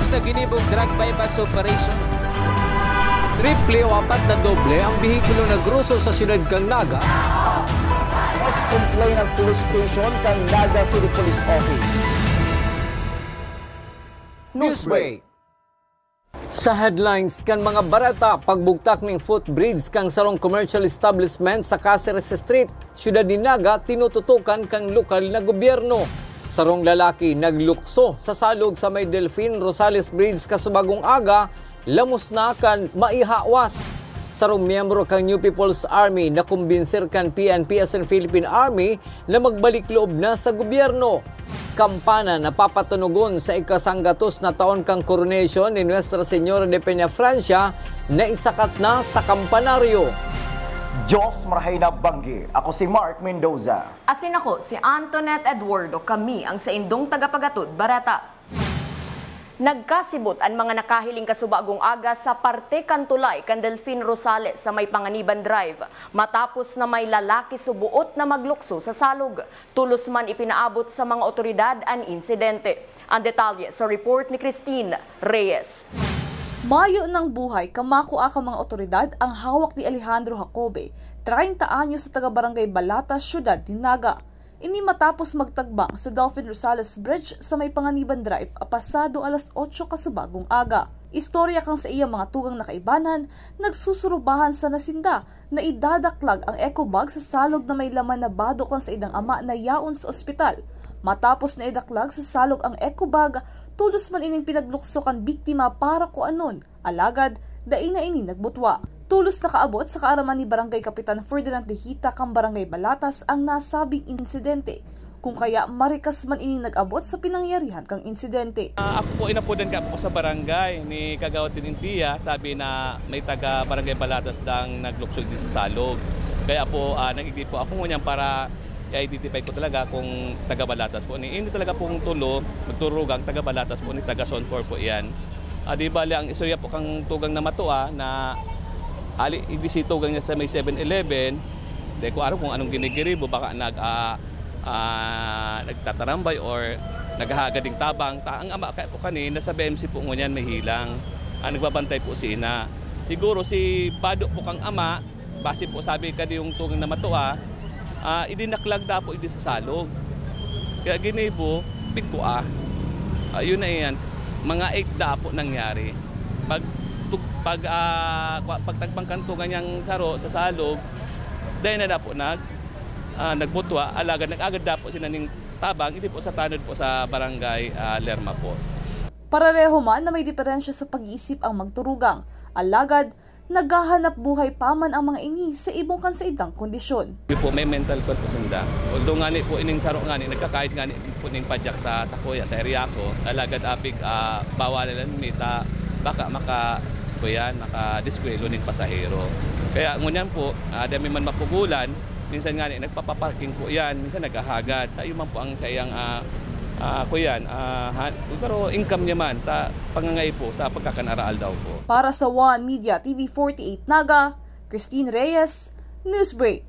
sa ginibong drug bypass operation. Triple o 4 na doble ang bihikulo na gruso sa siyudad kang Naga. Mas complain ng police station kang Naga City Police Office. Newsbreak. Sa headlines kan mga barata, pagbugtak ng footbridge kang sarong commercial establishment sa Caceres Street, siyudad ni Naga, tinututukan kang lokal na gobyerno. Sarong lalaki naglukso sa salog sa may Delfin Rosales Bridge kasubagong aga, lamos na kan maihawas. Sarong miyembro kang New People's Army na kumbinsir kan PNP as in Philippine Army na magbalik loob na sa gobyerno. Kampana na papatunugon sa ikasanggatos na taon kang coronation ni Nuestra Señora de Peña Francia na isakat na sa kampanaryo. Diyos marahay na banggi. Ako si Mark Mendoza. Asin ako si Antoinette Eduardo. Kami ang sa indong tagapagatod barata. Nagkasibot ang mga nakahiling kasubagong aga sa parte kantulay kan Delfin Rosales sa may Panganiban Drive matapos na may lalaki subuot na maglukso sa salog. Tulos man ipinaabot sa mga otoridad ang insidente. Ang detalye sa report ni Christine Reyes. Mayo ng buhay, kamakuha ka mga otoridad ang hawak ni Alejandro Jacobe, 30 anyos sa taga-barangay Balata, siyudad ni Naga. Ini matapos magtagbang sa Delfin Rosales Bridge sa may Panganiban Drive pasado alas 8 kasubagong aga. Istorya kang sa iyang mga tugang na kaibanan, nagsusurubahan sa nasinda na idadaklag ang eco bag sa salog na may laman na bado kang sa idang ama na yaon sa ospital. Matapos na idaklag sa salog ang eco bag, tulos man ining pinaglukso kan biktima para ko anon. Alagad, daing na ini nagbutwa. Tulos nakaabot sa kaaraman ni Barangay Kapitan Ferdinand de Hita kang Barangay Balatas ang nasabing insidente. Kung kaya marikas man ining nag-abot sa pinangyarihan kang insidente. Ako po inapudan ka po sa barangay ni Kagawad Tinintia. Sabi na may taga Barangay Balatas dang nagluksog din sa salog. Kaya po nagigit po ako ngunyan para i-identify ko talaga kung taga Balatas po. Hindi talaga pong tulo, magturugang taga Balatas po ni taga Sonfor po yan. Di bali ang istorya po kang tugang na matua na hindi si tugang niya sa may 7-Eleven. Hindi ko alam kung anong ginigiribo, baka nagtatarambay or naghahagading tabang. Ang ama kaya po kanina sa BMC po ngunyan may hilang. Nagbabantay po si ina. Siguro si Bado po kang ama, base po sabi ka yung tugang na matua, idinaklag na po hindi sa salog. Kaya ginibo, bigkua. Yun na yan. Mga 8 da po nangyari. Pagtagbang kanto ganyang saro sa salog, dahil na po nagbutwa, alagad nag-agad na po sila ng tabang, hindi po sa tanod po sa barangay Lerma po. Parareho man na may diferensya sa pag-iisip ang magturugang, alagad naghahanap buhay pa man ang mga ini sa ibong kansaidang kondisyon. Po may mental condition da. Although ngani po ining saro ngani nagkakait ngani po ning padyak sa kuya sa area ko, alagad apig bawalan nita baka maka-diskwelo ning pasahero. Kaya ngunyan po, dami man mapugulan, minsan nga nagpapaparking po yan, minsan naghahagad. Tayo man po ang sayang pero income niya man, pangangay po sa pagkakanaraal daw po. Para sa One Media TV 48 Naga, Christine Reyes, Newsbreak.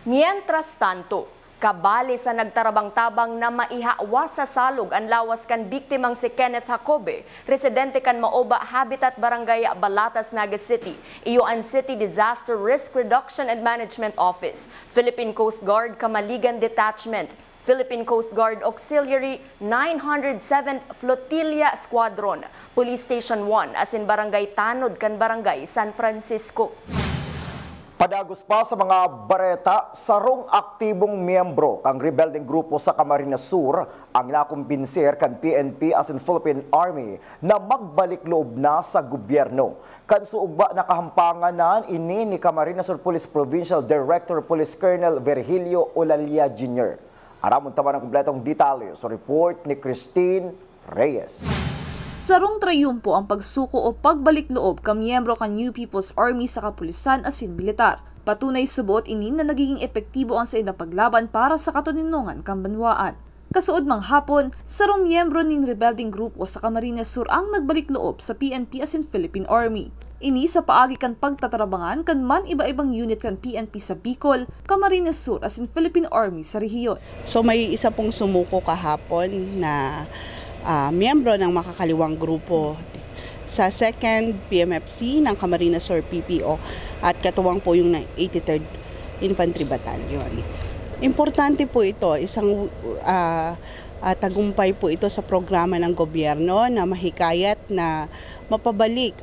Mientras tanto, kabali sa nagtarabang-tabang na maihawas sa salog ang lawas kan biktimang si Kenneth Jacobe, residente kan Maoba Habitat Barangay Balatas, Naga City, iyo ang City Disaster Risk Reduction and Management Office, Philippine Coast Guard Kamaligan Detachment, Philippine Coast Guard Auxiliary 907th Flotilla Squadron, Police Station 1 as in Barangay Tanod kan Barangay San Francisco. Padagos pa sa mga bareta, sarong aktibong miyembro kang rebelding grupo sa Camarines Sur ang nakumbinsir kan PNP as in Philippine Army na magbalik loob na sa gobyerno. Kan suugba nakahampangan na ini ni Camarines Sur Police Provincial Director Police Colonel Virgilio Olalia Jr. Aramon tama ng kumpletong detalye sa report ni Christine Reyes. Sarong trayumpo ang pagsuko o pagbalik loob ka miyembro kan New People's Army sa kapulisan asin militar. Patunay subot inin na nagiging epektibo ang sa paglaban para sa katuninungan kang banwaan. Kasuod mang hapon, sarong miyembro ning rebelding grupo sa Camarines Sur ang nagbalik loob sa PNP asin Philippine Army. Ini sa paagi kan pagtatarabangan kan man iba-ibang unit kan PNP sa Bicol, Camarines Sur asin Philippine Army sa rehiyon. So may isa pong sumuko kahapon na miyembro ng makakaliwang grupo. Sa 2nd PMFC ng Camarines Sur PPO at katuwang po yung 83rd Infantry Battalion. Importante po ito, isang tagumpay po ito sa programa ng gobyerno na mahikayat na mapabalik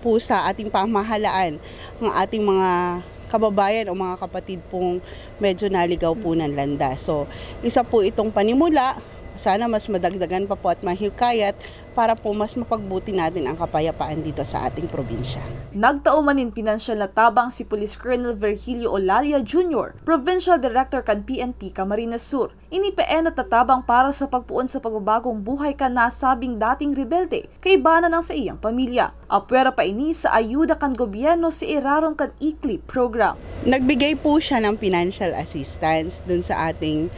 po sa ating pamahalaan ng ating mga kababayan o mga kapatid pong medyo naligaw po ng landas. So, isa po itong panimula, sana mas madagdagan pa po at mahikayat para po mas mapagbuti natin ang kapayapaan dito sa ating probinsya. Nagtaumanin pinansyal na tabang si Police Colonel Virgilio Olalia Jr., Provincial Director kan PNP Camarines Sur. Inipeeno tatabang para sa pagpuon sa pagbabagong buhay kan nasabing dating rebelde kay bana ng sa iyang pamilya. Apwera pa ini sa ayuda kan gobyerno sa iraron kan ICLIP program. Nagbigay po siya ng financial assistance dun sa ating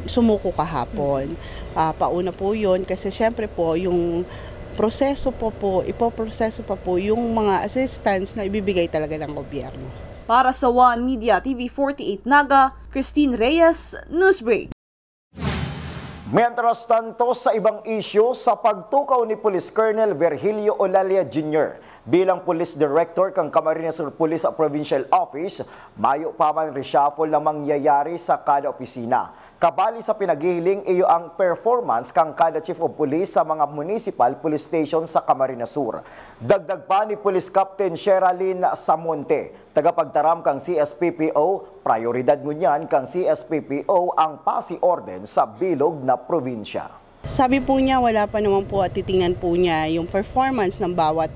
sumuko kahapon. Pauna po yun kasi syempre po yung ipoproseso pa po yung mga assistance na ibibigay talaga ng gobyerno. Para sa One Media TV48 Naga, Christine Reyes, Newsbreak. Mientras tanto, sa ibang isyu, sa pagtukaw ni Police Colonel Virgilio Olalia Jr. bilang Police Director kang Camarines Sur Police Provincial Office, mayo pa man reshuffle na mangyayari sa kada opisina. Kabali sa pinaghihiling iyo ang performance kang kada Chief of Police sa mga municipal police station sa Camarines Sur. Dagdag pa ni Police Captain Sherilyn Samonte, tagapagtaram kang CSPPO, prioridad ngunyan kang CSPPO ang pasi-orden sa bilog na probinsya. Sabi po niya wala pa naman po at titingnan po niya yung performance ng bawat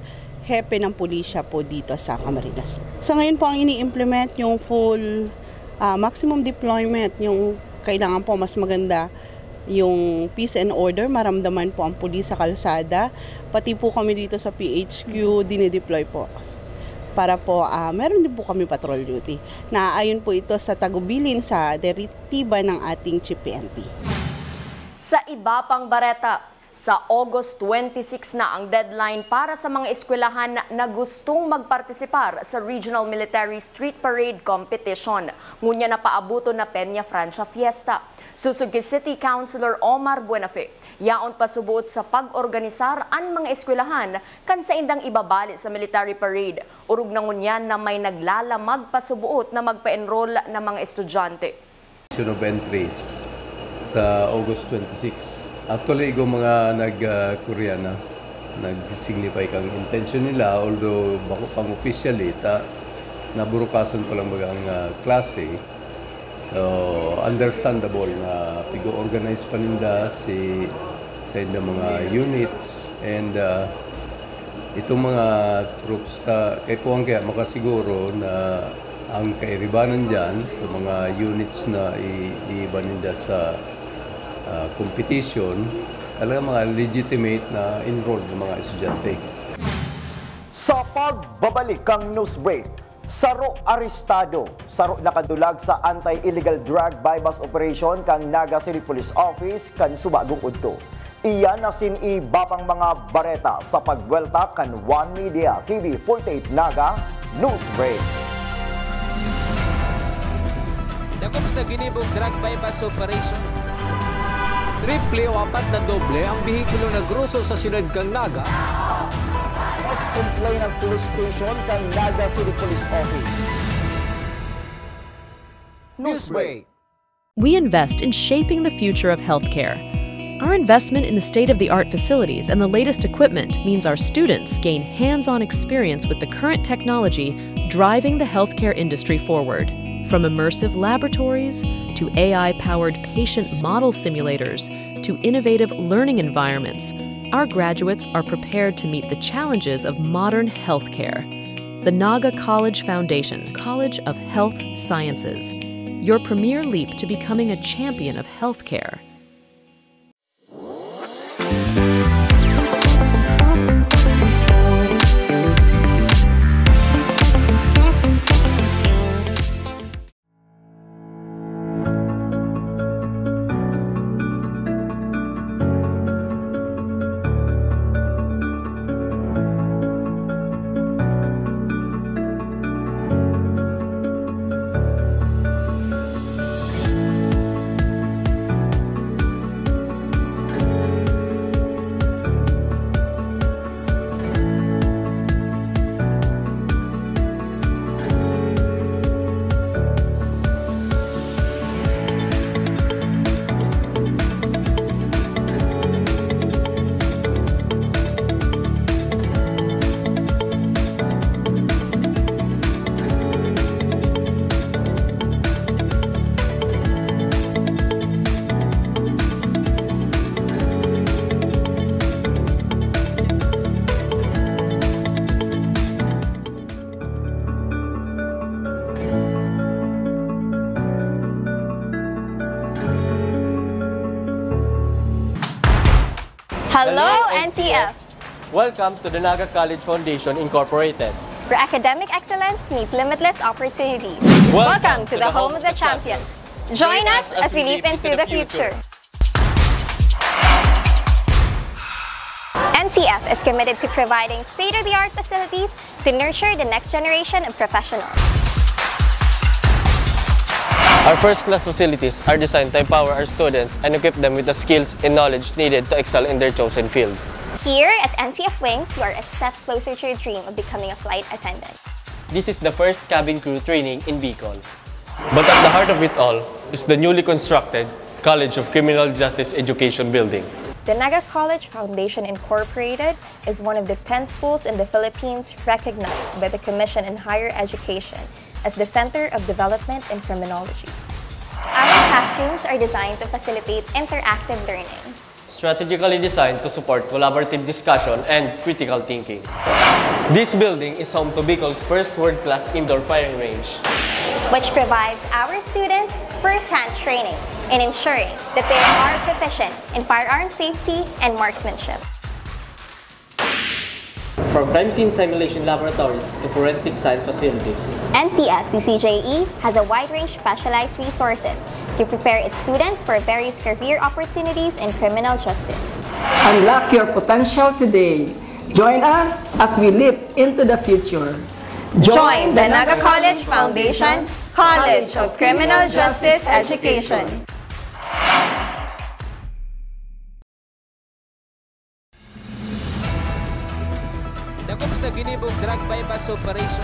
hepe ng pulisya po dito sa Camarines. Sa ngayon po ang ini-implement yung full maximum deployment, yung kailangan po mas maganda yung peace and order, maramdaman po ang pulis sa kalsada, pati po kami dito sa PHQ, dinideploy po para po meron din po kami patrol duty. Naaayon po ito sa tagubilin sa direktiba ng ating Chief PNP. Sa iba pang bareta, sa August 26 na ang deadline para sa mga eskwelahan na gustong magpartisipar sa Regional Military Street Parade Competition. Ngunya na paabuto na Peña Francia Fiesta. Susugi City Councilor Omar Buenafe, yaon pasubuot sa pag-organisar an mga eskwelahan kan sa indang ibabali sa military parade. Urug na ngunyan na may naglalamag pasubuot na magpa-enroll na mga estudyante. Of entries sa August 26. Actually, mga nag-Koreana, nag-signify kang intention nila, although bako pang officially, naburukasan pa lang bagang klase. So, understandable na pigo-organize pa nila sa mga units and itong mga troops, kaya po ang kaya makasiguro na ang kairibanan dyan sa mga units na iiba nila sa competition, talaga mga legitimate na enrolled ng mga estudyante. Sa pagbabalik kang Newsbreak, saro arestado, saro nakadulag sa anti-illegal drug bypass operation kang Naga City Police Office kan Subagong Udto. Iyan na siniba pang mga bareta sa pagwelta kan One Media TV48 Naga Newsbreak. Dakop sa ginibong drug bypass operation. Triple o 4 na doble ang bihikulo na gruso sa siyudad kang Naga. Mas complain ng police station kang Naga City Police Office. Newsbreak. We invest in shaping the future of healthcare. Our investment in the state-of-the-art facilities and the latest equipment means our students gain hands-on experience with the current technology driving the healthcare industry forward. From immersive laboratories to AI-powered patient model simulators to innovative learning environments, our graduates are prepared to meet the challenges of modern healthcare. The Naga College Foundation, College of Health Sciences, your premier leap to becoming a champion of healthcare. Hello, NCF! Welcome to the Naga College Foundation Incorporated, where academic excellence meets limitless opportunities. Welcome to the home of the champions. Join us as we leap into the future. NCF is committed to providing state-of-the-art facilities to nurture the next generation of professionals. Our first-class facilities are designed to empower our students and equip them with the skills and knowledge needed to excel in their chosen field. Here at NCF Wings, you are a step closer to your dream of becoming a flight attendant. This is the first cabin crew training in Bicol. But at the heart of it all is the newly constructed College of Criminal Justice Education building. The Naga College Foundation Incorporated is one of the 10 schools in the Philippines recognized by the Commission on Higher Education as the Center of Development in Criminology. Our classrooms are designed to facilitate interactive learning, Strategically designed to support collaborative discussion and critical thinking. This building is home to Bicol's first world-class indoor firing range, which provides our students first-hand training in ensuring that they are proficient in firearm safety and marksmanship. from crime scene simulation laboratories to forensic science facilities. NCF CCJE has a wide range of specialized resources to prepare its students for various career opportunities in criminal justice. Unlock your potential today. Join us as we leap into the future. Join the Naga College Foundation College of Criminal Justice Education. Dakop sa ginibog drug bypass operation.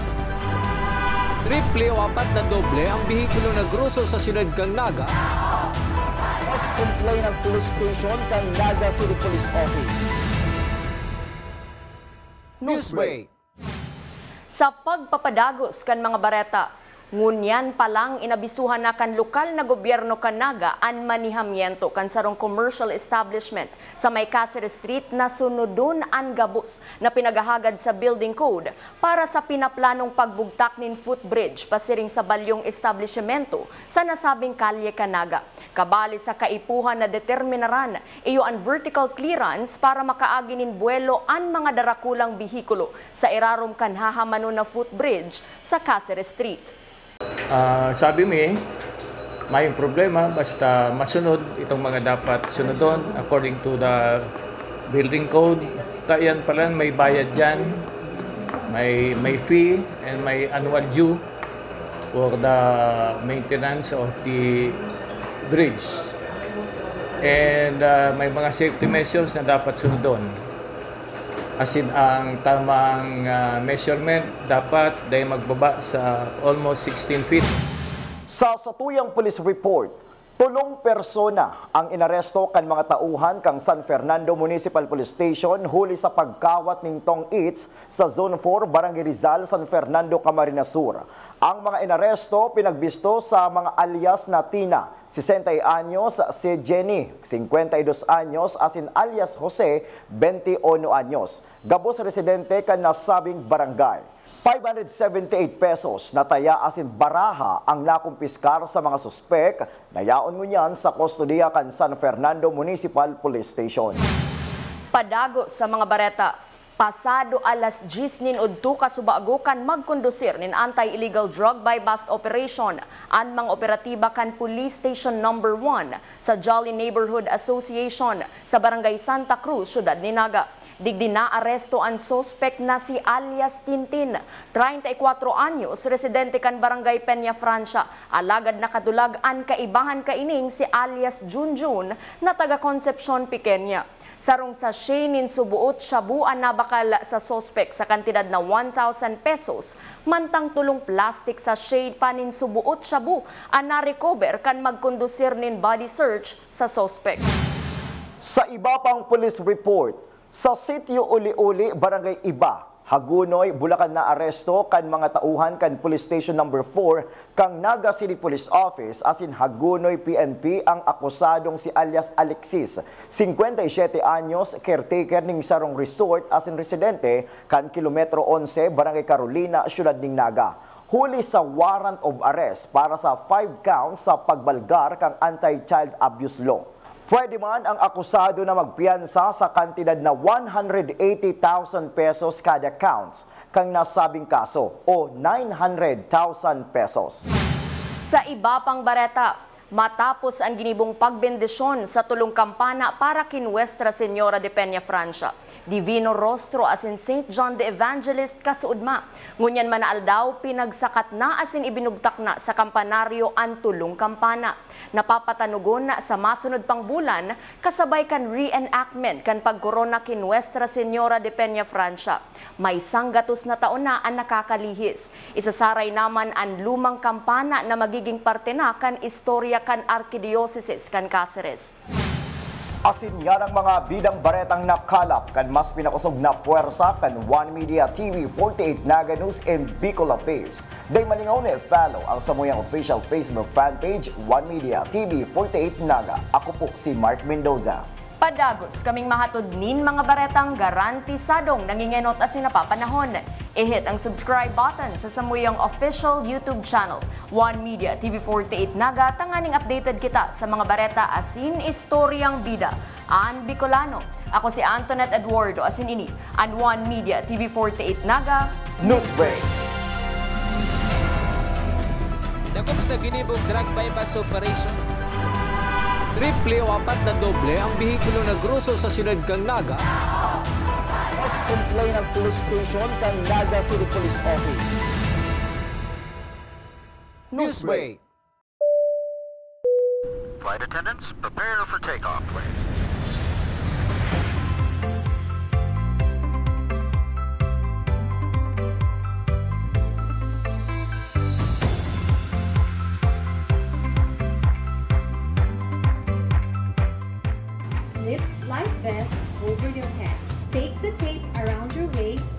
Triple o apat na doble ang bihikulo na gruso sa siyudad kang Naga. Mas complain ng police station kang Naga City Police Office. Newsbreak. Sa pagpapadagos kan mga bareta, ngunyan palang inabisuhan na kan lokal na gobyerno kan Naga an manihamiento kan sarong commercial establishment sa may Cáceres Street na sunodon an gabos na pinagahagad sa building code para sa pinaplanong pagbugtak nin footbridge pasiring sa balyong establishmento sa nasabing kalye kan Naga. Kabali sa kaipuhan na determinaran iyo ang vertical clearance para makaagi nin buwelo an mga darakulang bihikulo sa irarom kan hahamano na footbridge sa Cáceres Street. Sabi may problema basta masunod itong mga dapat sunodon according to the building code. Tayan pala may bayad dyan, may fee and may annual due for the maintenance of the bridge. And may mga safety measures na dapat sunodon. As in, ang tamang measurement dapat dahil magbaba sa almost 16 feet. Sa satuyang police report, 3 persona ang inaresto kan mga tauhan kang San Fernando Municipal Police Station huli sa pagkawat ning tong eats sa Zone 4, Barangay Rizal, San Fernando, Camarines Sur. Ang mga inaresto pinagbisto sa mga alias na Tina, 60 anyos, si Jenny, 52 anyos, asin alias Jose, 21 anyos. Gabos residente kan nasabing barangay. 578 pesos na taya asin baraha ang nakumpiskar sa mga suspek. Nayaon ngunyan sa kustodiya kan San Fernando Municipal Police Station. Padago sa mga bareta, pasado alas 10 nin udto kasubago kan magkondusir nin anti-illegal drug by bust operation an mga operatiba kan Police Station number 1 sa Jolly Neighborhood Association sa Barangay Santa Cruz, Syudad ni Naga. Digdi na aresto ang suspect na si alias Tintin, 34 anyos, residente kan Barangay Peña Francia. Alagad na kadulag ang kaibahan kaining si alias Junjun na taga Concepcion, Pequeña. Sarong sa Sheinin subuot shabuan na bakal sa suspect sa kantidad na 1,000 pesos, mantang tulong plastic sa shade panin subuot shabu ang na-recover kan magkondusir nin body search sa suspect. Sa iba pang police report, sa Sitio Uli-Uli, Barangay Iba, Hagunoy, Bulacan na aresto kan mga tauhan kan Police Station number 4 kang Naga City Police Office asin Hagunoy PNP ang akusadong si alias Alexis, 57 anyos, caretaker ning sarong resort asin residente kan Kilometro 11, Barangay Carolina, Syudad ning Naga. Huli sa warrant of arrest para sa 5 counts sa pagbalgar kang anti-child abuse law. Pwede man ang akusado na magpiyansa sa kantidad na 180,000 pesos kada counts kang nasabing kaso o 900,000 pesos. Sa iba pang bareta, matapos ang ginibong pagbendisyon sa tulong kampana para kin Nuestra Señora de Peña Francia, Divino Rostro asin St. John the Evangelist kasuudma. Ngunyan manaal daw pinagsakat na asin ibinugtak na sa kampanaryo ang tulong kampana. Napapatanugon na sa masunod pang bulan kasabay kan reenactment kan pagkorona kin Nuestra Señora de Peña Francia. May sanggatos na taon na ang nakakalihis. Isasaray naman ang lumang kampana na magiging parte na kan istorya kan Arkidiocese kan Cáceres. Asin nga ng mga bidang baretang nakalap kan mas pinakusog na puwersa kan One Media TV 48 Naga News and Bicol Affairs. Day malingaw na follow ang samuyang official Facebook fanpage One Media TV 48 Naga. Ako po si Mark Mendoza. Padagos kaming mahatod nin mga baretang garantisadong nangingenot asin napapanahon. I-hit ang subscribe button sa samuyang official YouTube channel, One Media TV 48 Naga, tanganing updated kita sa mga bareta asin istoryang bida. An Bicolano. Ako si Antoinette Eduardo asin ini, an One Media TV 48 Naga Newsbreak. Dakop sa ginibong drug bypass operation. Triple o 4 na doble ang bihikulo na gruso sa siyudad kang Naga. Mas complain ang police station kang Naga City Police Office. Newsbreak. Flight attendants, prepare for takeoff, please. Slip life vest over your head. Take the tape around your waist